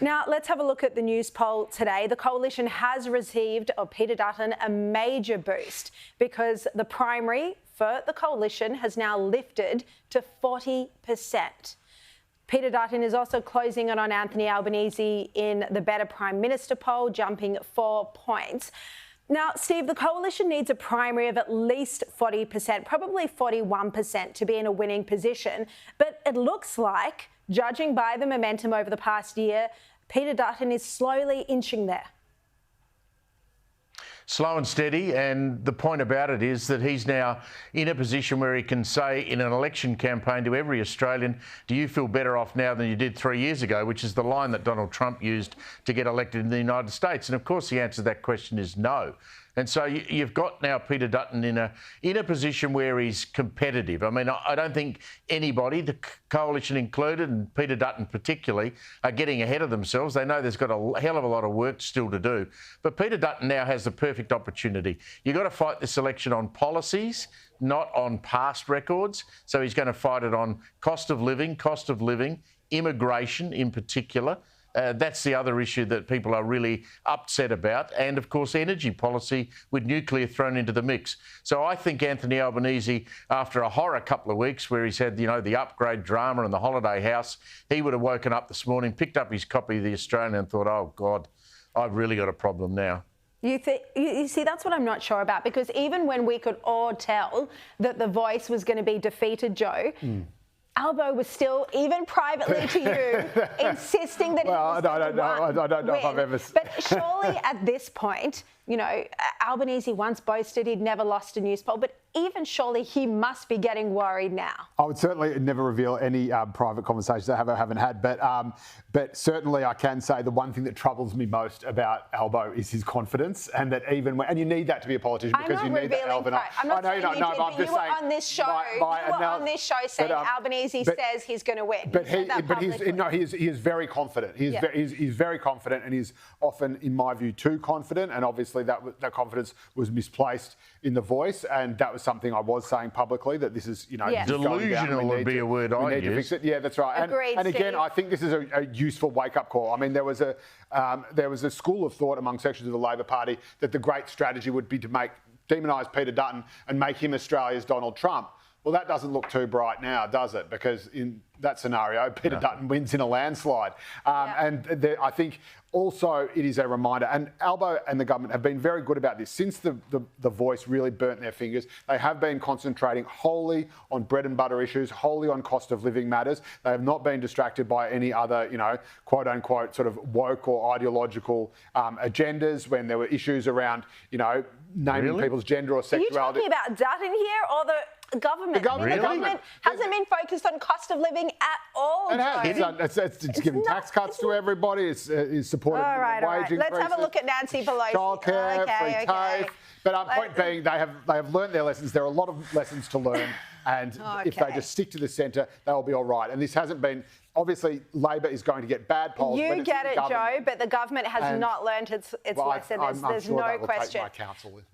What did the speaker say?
Now, let's have a look at the news poll today. The Coalition has received, or Peter Dutton, a major boost because the primary for the Coalition has now lifted to 40%. Peter Dutton is also closing in on Anthony Albanese in the Better Prime Minister poll, jumping 4 points. Now, Steve, the Coalition needs a primary of at least 40%, probably 41% to be in a winning position. But it looks like, judging by the momentum over the past year, Peter Dutton is slowly inching there. Slow and steady, and the point about it is that he's now in a position where he can say in an election campaign to every Australian, do you feel better off now than you did 3 years ago, which is the line that Donald Trump used to get elected in the United States. And of course the answer to that question is no. And so you've got now Peter Dutton in a position where he's competitive. I mean, I don't think anybody, the Coalition included, and Peter Dutton particularly, are getting ahead of themselves. They know there's got a hell of a lot of work still to do. But Peter Dutton now has the perfect opportunity. You've got to fight this election on policies, not on past records. So he's going to fight it on cost of living, immigration in particular. That's the other issue that people are really upset about. And, of course, energy policy with nuclear thrown into the mix. So I think Anthony Albanese, after a horror couple of weeks where he's had, the upgrade drama and the holiday house, he would have woken up this morning, picked up his copy of The Australian and thought, oh, God, I've really got a problem now. You see, that's what I'm not sure about, because even when we could all tell that The Voice was going to be defeated, Joe, Albo was still, even privately to you, insisting that he was going to win. I don't know if I've ever... But surely at this point, Albanese once boasted he'd never lost a news poll, but even surely he must be getting worried now. I would certainly never reveal any private conversations I haven't had, but certainly I can say the one thing that troubles me most about Albo is his confidence, and that even when, and you need that to be a politician, because you need that Albo. I'm not saying you did, but you were on this show. On this show saying Albanese says he's going to win. But he is very confident. He's very confident, and he's often, in my view, too confident. And obviously that confidence was misplaced in The Voice, and that was something I was saying publicly, that this is, delusional would be a word I'd use. Yeah, that's right. Agreed, and again, Steve. I think this is a useful wake-up call. I mean, there was a school of thought among sections of the Labor Party that the great strategy would be to demonise Peter Dutton and make him Australia's Donald Trump. Well, that doesn't look too bright now, does it? Because in that scenario, Peter Dutton wins in a landslide. And I think also it is a reminder, and Albo and the government have been very good about this. Since the Voice really burnt their fingers, they have been concentrating wholly on bread and butter issues, wholly on cost of living matters. They have not been distracted by any other, quote unquote, sort of woke or ideological agendas when there were issues around, naming people's gender or sexuality. Are you talking about Dutton here or the government? The government hasn't been focused on cost of living at all. It's given tax cuts to everybody. It's supported wage increases. Let's have a look at Nancy Pelosi. Childcare, free TAFE. But point being, they have learned their lessons. There are a lot of lessons to learn, and if they just stick to the centre, they'll be all right. And this hasn't been. Obviously, Labor is going to get bad polls. You get it, Joe, but the government has not learned its lesson. There's no question. I'm sure they will take my counsel with me.